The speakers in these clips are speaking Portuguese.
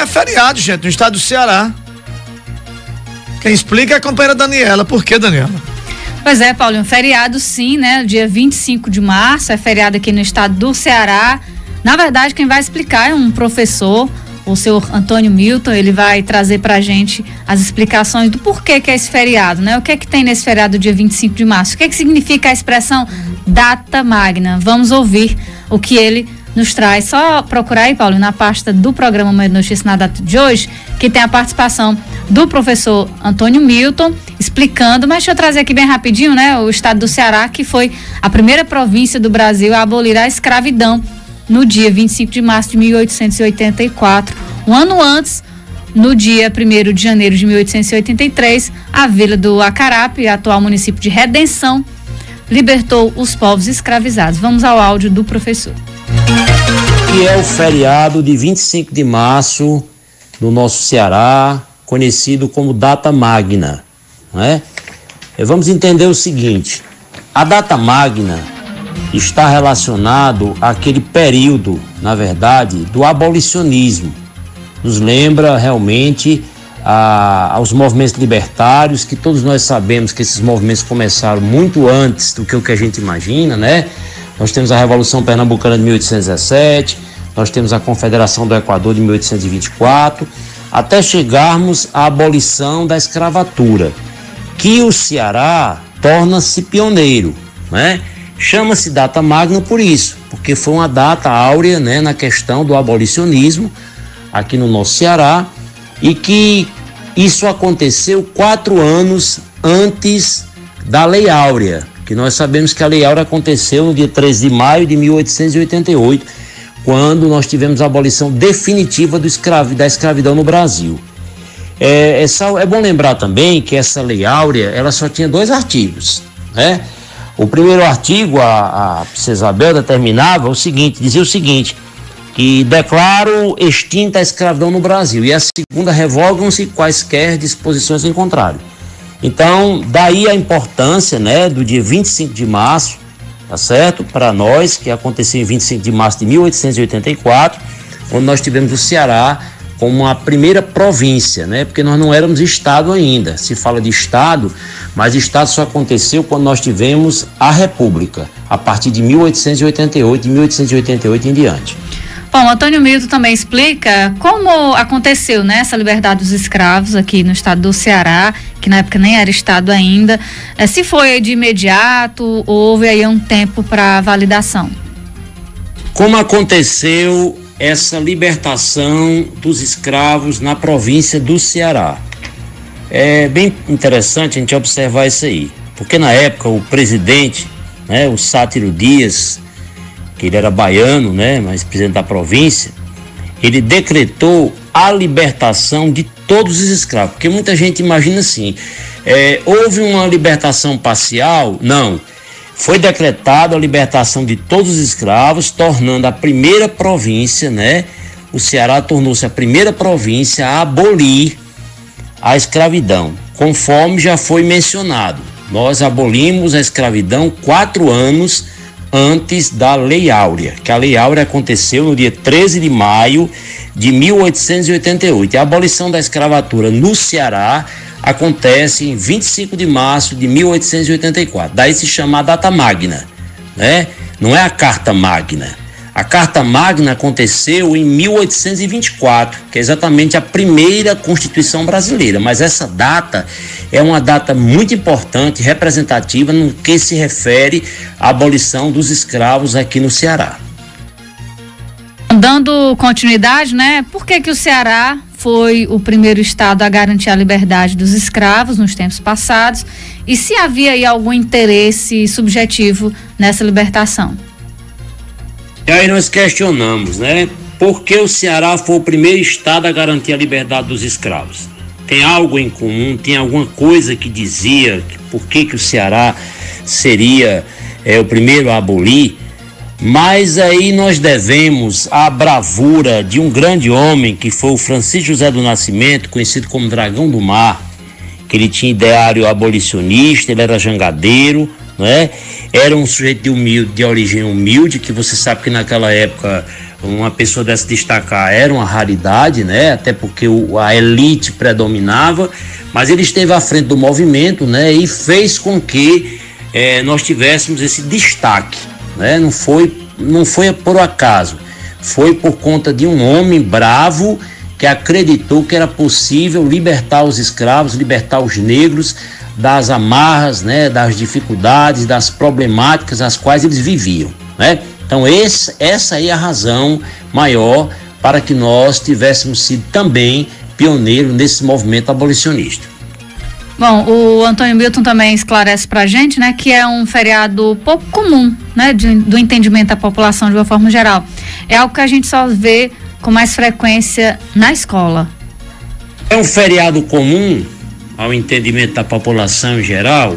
é feriado, gente, no estado do Ceará. Quem explica é a companheira Daniela. Por que, Daniela? Pois é, Paulinho, feriado sim, né? Dia 25 de março, é feriado aqui no estado do Ceará. Na verdade, quem vai explicar é um professor, o senhor Antônio Milton. Ele vai trazer pra gente as explicações do porquê que é esse feriado, né? O que é que tem nesse feriado dia 25 de março? O que é que significa a expressão data magna? Vamos ouvir o que ele nos traz. Só procurar aí, Paulo, na pasta do programa Manhã de Notícias na data de hoje, que tem a participação do professor Antônio Milton explicando, mas deixa eu trazer aqui bem rapidinho, né? O estado do Ceará, que foi a primeira província do Brasil a abolir a escravidão no dia 25 de março de 1884. Um ano antes, no dia 1º de janeiro de 1883, a vila do Acarape, atual município de Redenção, libertou os povos escravizados. Vamos ao áudio do professor. Que é o feriado de 25 de março no nosso Ceará, conhecido como data magna, né? Vamos entender o seguinte: a data magna está relacionado àquele período, na verdade, do abolicionismo. Nos lembra realmente aos movimentos libertários, que todos nós sabemos que esses movimentos começaram muito antes do que o que a gente imagina, né? Nós temos a Revolução Pernambucana de 1817, nós temos a Confederação do Equador de 1824, até chegarmos à abolição da escravatura, que o Ceará torna-se pioneiro, né? Chama-se data magna por isso, porque foi uma data áurea, né, na questão do abolicionismo aqui no nosso Ceará, e que isso aconteceu 4 anos antes da Lei Áurea, que nós sabemos que a Lei Áurea aconteceu no dia 13 de maio de 1888, quando nós tivemos a abolição definitiva da escravidão no Brasil. É bom lembrar também que essa Lei Áurea, ela só tinha 2 artigos, né? O primeiro artigo, a Princesa Isabel determinava dizia o seguinte, que declaro extinta a escravidão no Brasil, e a segunda, revogam-se quaisquer disposições em contrário. Então, daí a importância, né, do dia 25 de março, tá certo? Para nós, que aconteceu em 25 de março de 1884, onde nós tivemos o Ceará como a primeira província, né? Porque nós não éramos estado ainda. Se fala de estado, mas estado só aconteceu quando nós tivemos a República, a partir de 1888, de 1888 em diante. Bom, Antônio Milton também explica como aconteceu, né, essa liberdade dos escravos aqui no estado do Ceará, que na época nem era estado ainda. Se foi de imediato, houve aí um tempo para validação. Como aconteceu essa libertação dos escravos na província do Ceará? É bem interessante a gente observar isso aí, porque na época o presidente, né, o Sátiro Dias, que ele era baiano, né, mas presidente da província, ele decretou a libertação de todos os escravos, porque muita gente imagina assim, houve uma libertação parcial? Não, foi decretada a libertação de todos os escravos, tornando a primeira província, né, o Ceará tornou-se a primeira província a abolir a escravidão, conforme já foi mencionado. Nós abolimos a escravidão 4 anos antes da Lei Áurea, que a Lei Áurea aconteceu no dia 13 de maio de 1888. E a abolição da escravatura no Ceará acontece em 25 de março de 1884. Daí se chama a data magna, né? Não é a Carta Magna. A Carta Magna aconteceu em 1824, que é exatamente a primeira Constituição brasileira, mas essa data é uma data muito importante, representativa no que se refere à abolição dos escravos aqui no Ceará. Dando continuidade, né? Por que o Ceará foi o primeiro estado a garantir a liberdade dos escravos nos tempos passados, e se havia aí algum interesse subjetivo nessa libertação? E aí nós questionamos, né? Por que o Ceará foi o primeiro estado a garantir a liberdade dos escravos? Tem algo em comum? Tem alguma coisa que dizia por que o Ceará seria o primeiro a abolir? Mas aí nós devemos a bravura de um grande homem que foi o Francisco José do Nascimento, conhecido como Dragão do Mar, que ele tinha ideário abolicionista, ele era jangadeiro, né? Era um sujeito de origem humilde, que você sabe que naquela época uma pessoa dessa destacar era uma raridade, né? Até porque a elite predominava, mas ele esteve à frente do movimento, né? E fez com que nós tivéssemos esse destaque, né? Não foi por acaso, foi por conta de um homem bravo que acreditou que era possível libertar os escravos, libertar os negros das amarras, né? Das dificuldades, das problemáticas às quais eles viviam, né? Então essa aí é a razão maior para que nós tivéssemos sido também pioneiros nesse movimento abolicionista. Bom, o Antônio Milton também esclarece para a gente, né, que é um feriado pouco comum, né, do entendimento da população de uma forma geral. É algo que a gente só vê com mais frequência na escola. É um feriado comum ao entendimento da população em geral?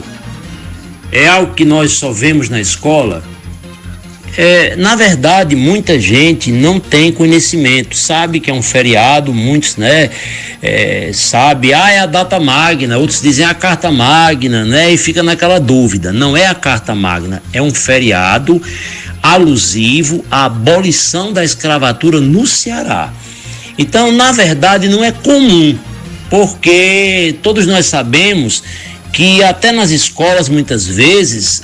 É algo que nós só vemos na escola? Na verdade, muita gente não tem conhecimento, sabe que é um feriado, muitos, né, sabe, é a data magna, outros dizem a carta magna, né, e fica naquela dúvida. Não é a carta magna, é um feriado alusivo à abolição da escravatura no Ceará. Então, na verdade, não é comum, porque todos nós sabemos que até nas escolas, muitas vezes,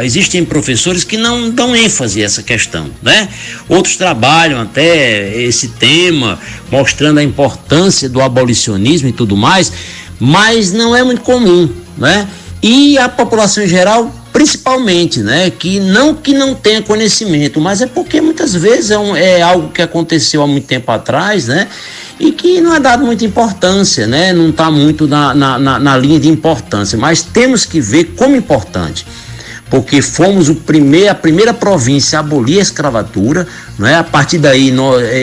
existem professores que não dão ênfase a essa questão, né? Outros trabalham até esse tema, mostrando a importância do abolicionismo e tudo mais, mas não é muito comum, né? E a população em geral, principalmente, né? Que não tenha conhecimento, mas é porque muitas vezes é algo que aconteceu há muito tempo atrás, né? E que não é dado muita importância, né? Não está muito na linha de importância, mas temos que ver como importante, porque fomos a primeira província a abolir a escravatura, né? A partir daí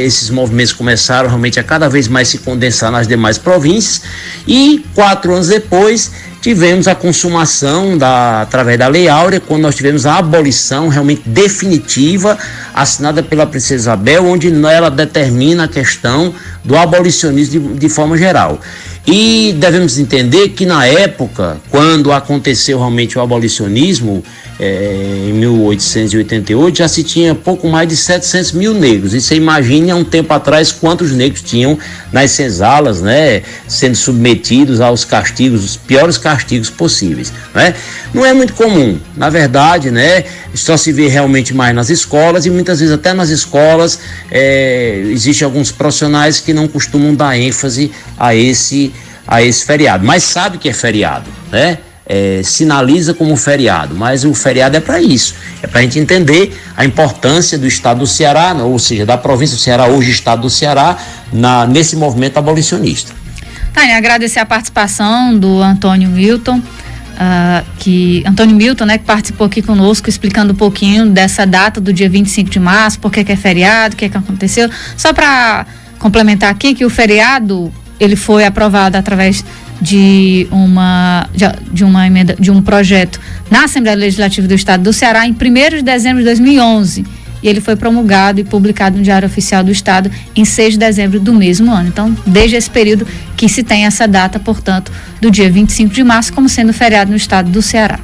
esses movimentos começaram realmente a cada vez mais se condensar nas demais províncias, e 4 anos depois tivemos a consumação através da Lei Áurea, quando nós tivemos a abolição realmente definitiva, assinada pela Princesa Isabel, onde ela determina a questão do abolicionismo de forma geral. E devemos entender que na época, quando aconteceu realmente o abolicionismo, em 1888, já se tinha pouco mais de 700 mil negros. E você imagine há um tempo atrás quantos negros tinham nas senzalas, né, sendo submetidos aos castigos, os piores castigos possíveis, né? Não é muito comum, na verdade, né? Só se vê realmente mais nas escolas, e muitas vezes até nas escolas existem alguns profissionais que não costumam dar ênfase a esse feriado, mas sabe que é feriado, né? Sinaliza como feriado, mas o feriado é para isso, é para a gente entender a importância do estado do Ceará, ou seja, da província do Ceará, hoje estado do Ceará, nesse movimento abolicionista. Tânia, agradecer a participação do Antônio Milton, Antônio Milton, né, que participou aqui conosco, explicando um pouquinho dessa data do dia 25 de março, por que é feriado, o que aconteceu. Só para complementar aqui que o feriado, ele foi aprovado através de uma emenda, de um projeto na Assembleia Legislativa do Estado do Ceará em 1º de dezembro de 2011, e ele foi promulgado e publicado no Diário Oficial do Estado em 6 de dezembro do mesmo ano. Então, desde esse período que se tem essa data, portanto, do dia 25 de março como sendo feriado no Estado do Ceará.